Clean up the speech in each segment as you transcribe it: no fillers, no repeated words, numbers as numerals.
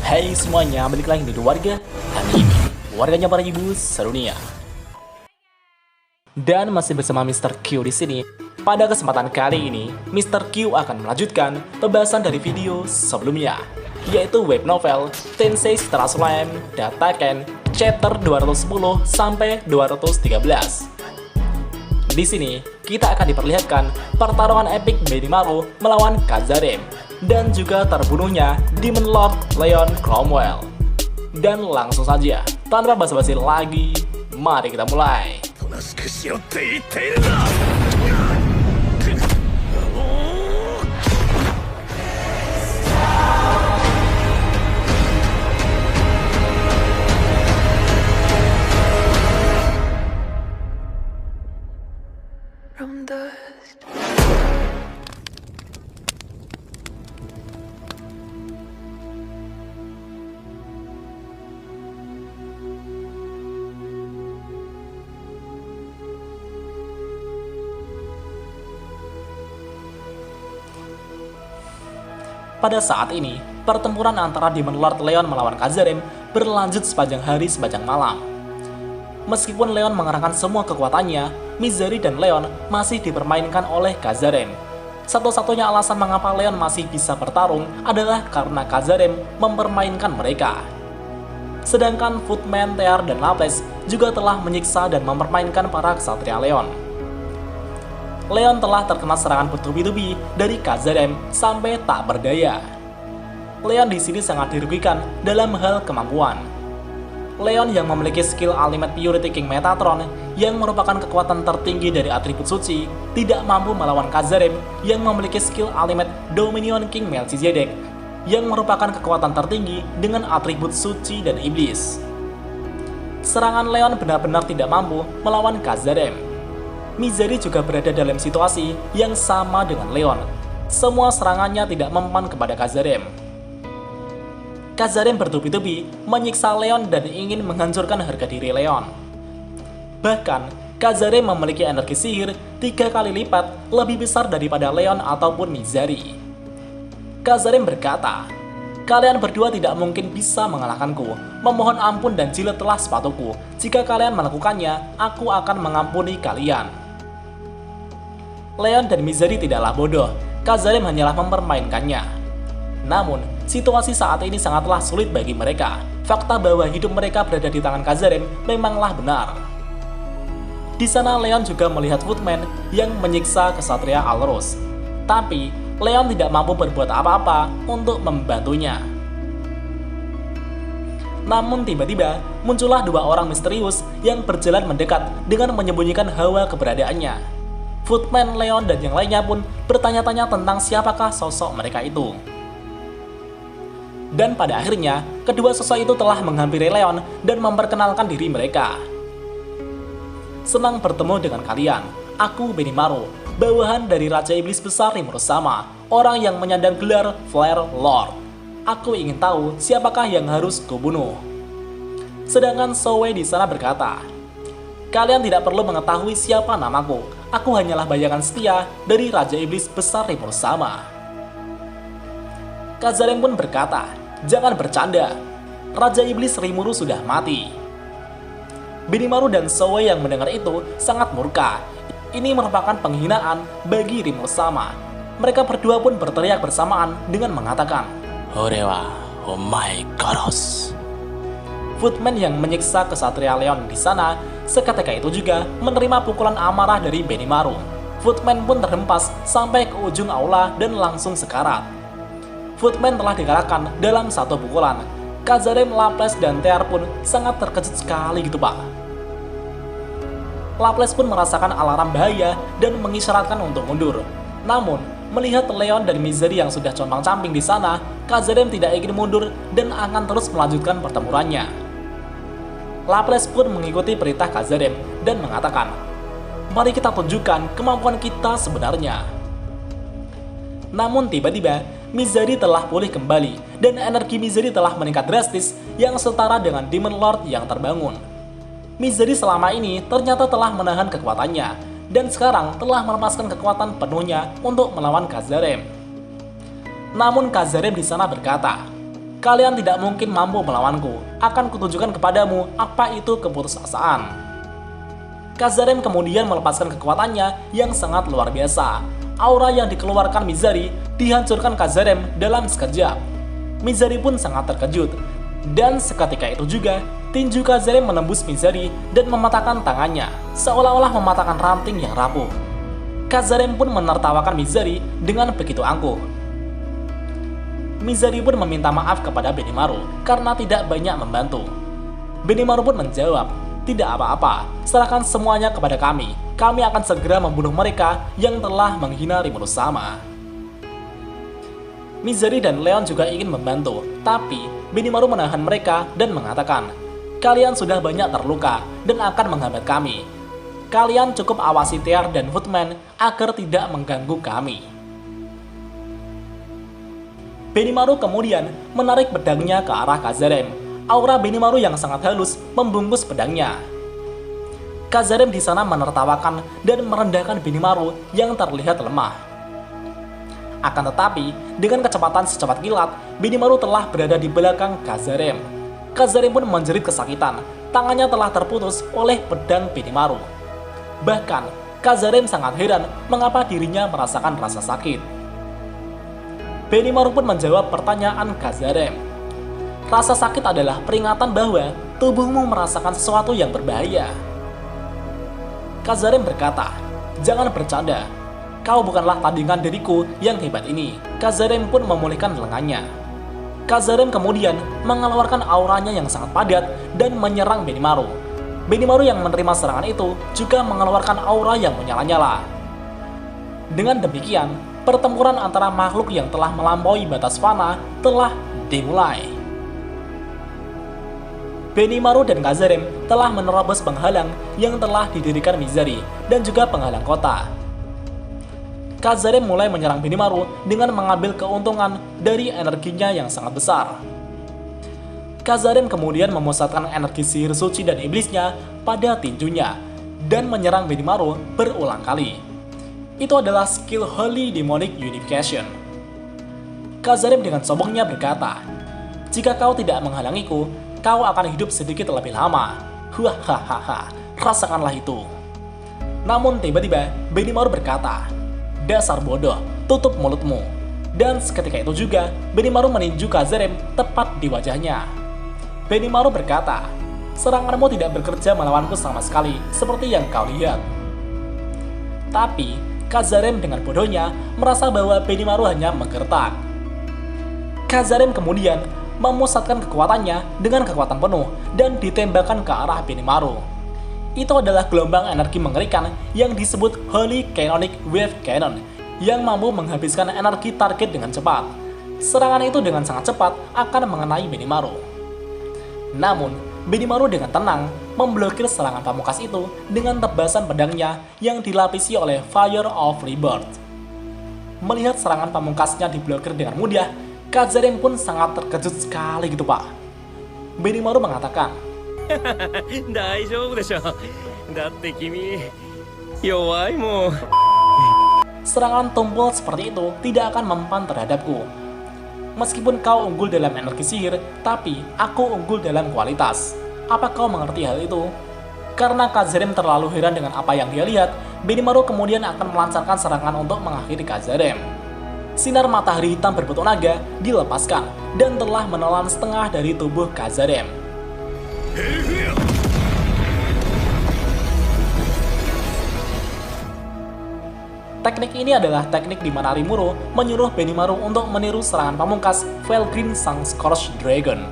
Hai semuanya, balik lagi di Warga. Kali ini, warganya para ibu serunia. Dan masih bersama Mr. Q di sini. Pada kesempatan kali ini, Mr. Q akan melanjutkan pembahasan dari video sebelumnya, yaitu web novel Tensei Star Slime Dataken Chapter 210 sampai 213. Di sini, kita akan diperlihatkan pertarungan epik Benimaru melawan Kazarem, dan juga terbunuhnya Demon Lord Leon Cromwell. Dan langsung saja, tanpa basa-basi lagi, mari kita mulai. From dust. Pada saat ini, pertempuran antara Demon Lord Leon melawan Kazarem berlanjut sepanjang hari sepanjang malam. Meskipun Leon mengerahkan semua kekuatannya, Mizari dan Leon masih dipermainkan oleh Kazarem. Satu-satunya alasan mengapa Leon masih bisa bertarung adalah karena Kazarem mempermainkan mereka. Sedangkan Footman, Tear, dan Laples juga telah menyiksa dan mempermainkan para ksatria Leon. Leon telah terkena serangan bertubi-tubi dari Kazarem sampai tak berdaya. Leon di sini sangat dirugikan dalam hal kemampuan. Leon yang memiliki skill Ultimate Purity King Metatron yang merupakan kekuatan tertinggi dari atribut suci tidak mampu melawan Kazarem yang memiliki skill Ultimate Dominion King Melchizedek yang merupakan kekuatan tertinggi dengan atribut suci dan iblis. Serangan Leon benar-benar tidak mampu melawan Kazarem. Mizari juga berada dalam situasi yang sama dengan Leon. Semua serangannya tidak mempan kepada Kazarem. Kazarem bertubi-tubi menyiksa Leon dan ingin menghancurkan harga diri Leon. Bahkan, Kazarem memiliki energi sihir 3 kali lipat lebih besar daripada Leon ataupun Mizari. Kazarem berkata, "Kalian berdua tidak mungkin bisa mengalahkanku. Memohon ampun dan jilatlah sepatuku. Jika kalian melakukannya, aku akan mengampuni kalian." Leon dan Mizari tidaklah bodoh, Kazarem hanyalah mempermainkannya. Namun, situasi saat ini sangatlah sulit bagi mereka. Fakta bahwa hidup mereka berada di tangan Kazarem memanglah benar. Di sana Leon juga melihat Footman yang menyiksa ksatria Alros. Tapi, Leon tidak mampu berbuat apa-apa untuk membantunya. Namun tiba-tiba, muncullah 2 orang misterius yang berjalan mendekat dengan menyembunyikan hawa keberadaannya. Footman, Leon, dan yang lainnya pun bertanya-tanya tentang siapakah sosok mereka itu. Dan pada akhirnya, kedua sosok itu telah menghampiri Leon dan memperkenalkan diri mereka. "Senang bertemu dengan kalian. Aku Benimaru, bawahan dari Raja Iblis Besar Rimuru Sama, orang yang menyandang gelar Flare Lord. Aku ingin tahu siapakah yang harus kubunuh." Sedangkan Soe di sana berkata, "Kalian tidak perlu mengetahui siapa namaku. Aku hanyalah bayangan setia dari Raja Iblis Besar Rimuru Sama." Kazarem pun berkata, "Jangan bercanda. Raja Iblis Rimuru sudah mati." Benimaru dan Soe yang mendengar itu sangat murka. Ini merupakan penghinaan bagi Rimuru Sama. Mereka berdua pun berteriak bersamaan dengan mengatakan, "Horewa omae karos." Footman yang menyiksa ksatria Leon di sana seketika itu juga menerima pukulan amarah dari Benimaru. Footman pun terhempas sampai ke ujung aula dan langsung sekarat. Footman telah dikalahkan dalam satu pukulan. Kazarem, Laples, dan Tear pun sangat terkejut sekali gitu pak. Laples pun merasakan alarm bahaya dan mengisyaratkan untuk mundur. Namun, melihat Leon dan Mizari yang sudah compang-camping di sana, Kazarem tidak ingin mundur dan akan terus melanjutkan pertempurannya. Laples pun mengikuti perintah Kazarem dan mengatakan, "Mari kita tunjukkan kemampuan kita sebenarnya." Namun tiba-tiba, Mizari telah pulih kembali dan energi Mizari telah meningkat drastis yang setara dengan Demon Lord yang terbangun. Mizari selama ini ternyata telah menahan kekuatannya dan sekarang telah melepaskan kekuatan penuhnya untuk melawan Kazarem. Namun Kazarem di sana berkata, Kalian tidak mungkin mampu melawanku. Akan kutunjukkan kepadamu apa itu keputusasaan. Kazarem kemudian melepaskan kekuatannya yang sangat luar biasa. Aura yang dikeluarkan Mizari dihancurkan Kazarem dalam sekejap. Mizari pun sangat terkejut. Dan seketika itu juga, tinju Kazarem menembus Mizari dan mematahkan tangannya, seolah-olah mematahkan ranting yang rapuh. Kazarem pun menertawakan Mizari dengan begitu angkuh. Mizari pun meminta maaf kepada Benimaru karena tidak banyak membantu. Benimaru pun menjawab, "Tidak apa-apa, serahkan semuanya kepada kami. Kami akan segera membunuh mereka yang telah menghina Rimuru sama." Mizari dan Leon juga ingin membantu, tapi Benimaru menahan mereka dan mengatakan, "Kalian sudah banyak terluka dan akan menghambat kami. Kalian cukup awasi Tear dan Hoodman agar tidak mengganggu kami." Benimaru kemudian menarik pedangnya ke arah Kazarem. Aura Benimaru yang sangat halus membungkus pedangnya. Kazarem di sana menertawakan dan merendahkan Benimaru yang terlihat lemah. Akan tetapi, dengan kecepatan secepat kilat, Benimaru telah berada di belakang Kazarem. Kazarem pun menjerit kesakitan. Tangannya telah terputus oleh pedang Benimaru. Bahkan, Kazarem sangat heran mengapa dirinya merasakan rasa sakit. Benimaru pun menjawab pertanyaan Kazarem. Rasa sakit adalah peringatan bahwa tubuhmu merasakan sesuatu yang berbahaya. Kazarem berkata, "Jangan bercanda. Kau bukanlah tandingan diriku yang hebat ini." Kazarem pun memulihkan lengannya. Kazarem kemudian mengeluarkan auranya yang sangat padat dan menyerang Benimaru. Benimaru yang menerima serangan itu juga mengeluarkan aura yang menyala-nyala. Dengan demikian, pertempuran antara makhluk yang telah melampaui batas fana telah dimulai. Benimaru dan Kazarem telah menerobos penghalang yang telah didirikan Mizari dan juga penghalang kota. Kazarem mulai menyerang Benimaru dengan mengambil keuntungan dari energinya yang sangat besar. Kazarem kemudian memusatkan energi sihir suci dan iblisnya pada tinjunya dan menyerang Benimaru berulang kali. Itu adalah skill Holy Demonic Unification. Kazarem dengan sombongnya berkata, "Jika kau tidak menghalangiku, kau akan hidup sedikit lebih lama. Hahaha, rasakanlah itu." Namun tiba-tiba Benimaru berkata, "Dasar bodoh, tutup mulutmu." Dan seketika itu juga Benimaru meninju Kazarem tepat di wajahnya. Benimaru berkata, "Seranganmu tidak bekerja melawanku sama sekali, seperti yang kau lihat." Tapi Kazarem dengan bodohnya merasa bahwa Benimaru hanya menggertak. Kazarem kemudian memusatkan kekuatannya dengan kekuatan penuh dan ditembakkan ke arah Benimaru. Itu adalah gelombang energi mengerikan yang disebut Holy Canonic Wave Cannon yang mampu menghabiskan energi target dengan cepat. Serangan itu dengan sangat cepat akan mengenai Benimaru. Namun, Benimaru dengan tenang memblokir serangan pamungkas itu dengan tebasan pedangnya yang dilapisi oleh Fire of Rebirth. Melihat serangan pamungkasnya diblokir dengan mudah, Kazarem pun sangat terkejut sekali gitu pak. Benimaru mengatakan, "Serangan tumpul seperti itu tidak akan mempan terhadapku. Meskipun kau unggul dalam energi sihir, tapi aku unggul dalam kualitas. Apa kau mengerti hal itu?" Karena Kazarem terlalu heran dengan apa yang dia lihat, Benimaru kemudian akan melancarkan serangan untuk mengakhiri Kazarem. Sinar matahari hitam berbentuk naga dilepaskan dan telah menelan setengah dari tubuh Kazarem. Teknik ini adalah teknik di mana Rimuru menyuruh Benimaru untuk meniru serangan pamungkas Felgreen Sang Scourge Dragon.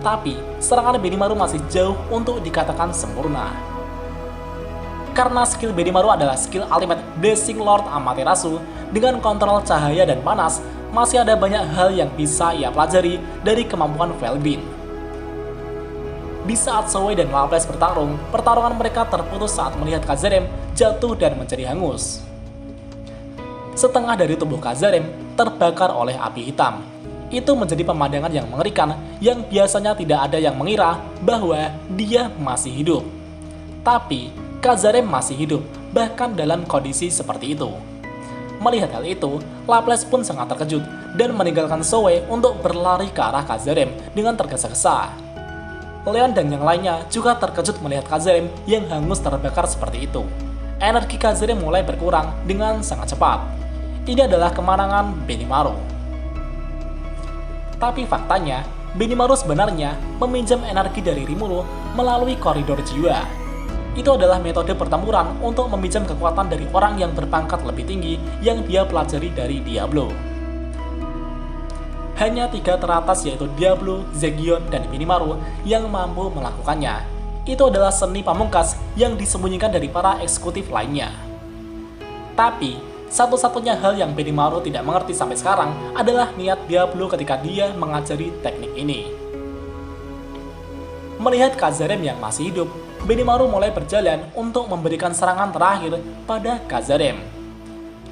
Tapi, serangan Benimaru masih jauh untuk dikatakan sempurna. Karena skill Benimaru adalah skill ultimate Blessing Lord Amaterasu dengan kontrol cahaya dan panas, masih ada banyak hal yang bisa ia pelajari dari kemampuan Felgreen. Di saat Zoe dan Laples bertarung, pertarungan mereka terputus saat melihat Kazarem jatuh dan menjadi hangus. Setengah dari tubuh Kazarem terbakar oleh api hitam. Itu menjadi pemandangan yang mengerikan yang biasanya tidak ada yang mengira bahwa dia masih hidup. Tapi Kazarem masih hidup, bahkan dalam kondisi seperti itu. Melihat hal itu, Laples pun sangat terkejut dan meninggalkan Zoe untuk berlari ke arah Kazarem dengan tergesa-gesa. Leon dan yang lainnya juga terkejut melihat Kazarem yang hangus terbakar seperti itu. Energi Kazarem mulai berkurang dengan sangat cepat. Ini adalah kemenangan Benimaru. Tapi faktanya, Benimaru sebenarnya meminjam energi dari Rimuru melalui koridor jiwa. Itu adalah metode pertempuran untuk meminjam kekuatan dari orang yang berpangkat lebih tinggi yang dia pelajari dari Diablo. Hanya 3 teratas yaitu Diablo, Zegion, dan Benimaru yang mampu melakukannya. Itu adalah seni pamungkas yang disembunyikan dari para eksekutif lainnya. Tapi, satu-satunya hal yang Benimaru tidak mengerti sampai sekarang adalah niat Diablo ketika dia mengajari teknik ini. Melihat Kazarem yang masih hidup, Benimaru mulai berjalan untuk memberikan serangan terakhir pada Kazarem.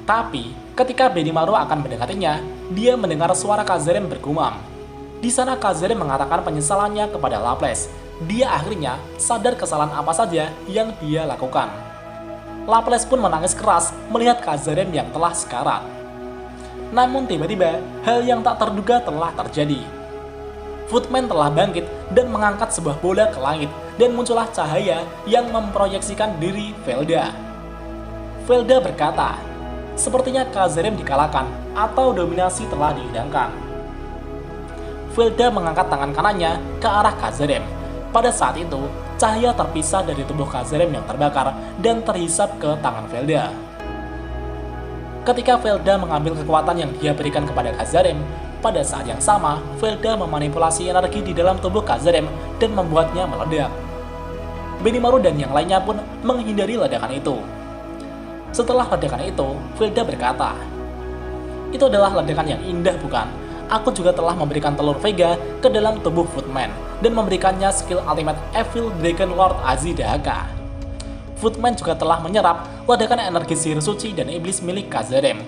Tapi, ketika Benimaru akan mendekatinya, dia mendengar suara Kazarem bergumam. Di sana Kazarem mengatakan penyesalannya kepada Laples. Dia akhirnya sadar kesalahan apa saja yang dia lakukan. Laples pun menangis keras melihat Kazarem yang telah sekarat. Namun tiba-tiba, hal yang tak terduga telah terjadi. Footman telah bangkit dan mengangkat sebuah bola ke langit, dan muncullah cahaya yang memproyeksikan diri Velda. Velda berkata, sepertinya Kazarem dikalahkan atau dominasi telah dihilangkan. Velda mengangkat tangan kanannya ke arah Kazarem. Pada saat itu, cahaya terpisah dari tubuh Kazarem yang terbakar dan terhisap ke tangan Velda. Ketika Velda mengambil kekuatan yang dia berikan kepada Kazarem, pada saat yang sama, Velda memanipulasi energi di dalam tubuh Kazarem dan membuatnya meledak. Benimaru dan yang lainnya pun menghindari ledakan itu. Setelah ledakan itu, Velda berkata, "Itu adalah ledakan yang indah, bukan? Aku juga telah memberikan telur Vega ke dalam tubuh Footman dan memberikannya skill ultimate Evil Dragon Lord Azidahaka. Footman juga telah menyerap ledakan energi sihir suci dan iblis milik Kazarem.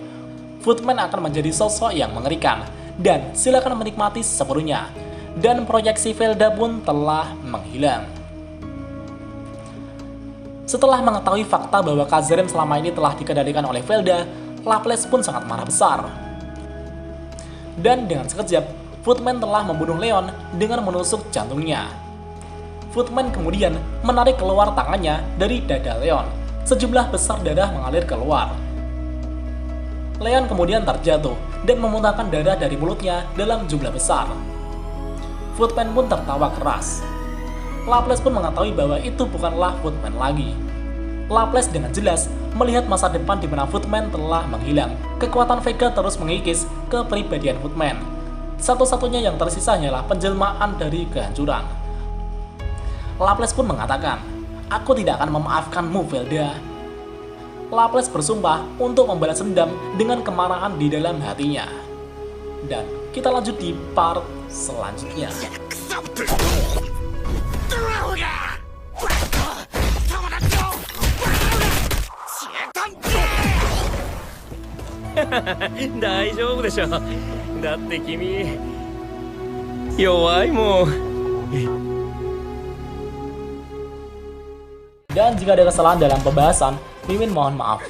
Footman akan menjadi sosok yang mengerikan, dan silakan menikmati sepenuhnya." Dan proyeksi Velda pun telah menghilang. Setelah mengetahui fakta bahwa Kazarem selama ini telah dikendalikan oleh Velda, Laples pun sangat marah besar. Dan dengan sekejap, Footman telah membunuh Leon dengan menusuk jantungnya. Footman kemudian menarik keluar tangannya dari dada Leon. Sejumlah besar darah mengalir keluar. Leon kemudian terjatuh dan memuntahkan darah dari mulutnya dalam jumlah besar. Footman pun tertawa keras. Laples pun mengetahui bahwa itu bukanlah Footman lagi. Laples dengan jelas melihat masa depan di mana Footman telah menghilang. Kekuatan Vega terus mengikis kepribadian Footman. Satu-satunya yang tersisa hanyalah penjelmaan dari kehancuran. Laples pun mengatakan, "Aku tidak akan memaafkanmu, Velda." Laples bersumpah untuk membalas dendam dengan kemarahan di dalam hatinya. Dan kita lanjut di part selanjutnya. Dan jika ada kesalahan dalam pembahasan, Mimin mohon maaf.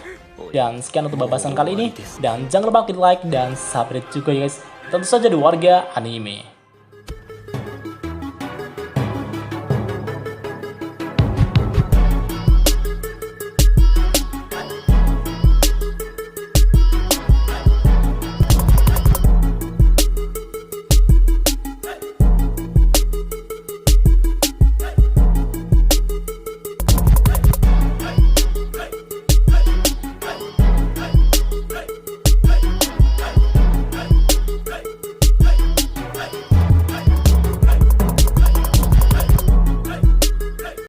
Dan sekian untuk pembahasan kali ini. Dan jangan lupa klik like dan subscribe juga ya guys. Tentu saja di Warga Anime.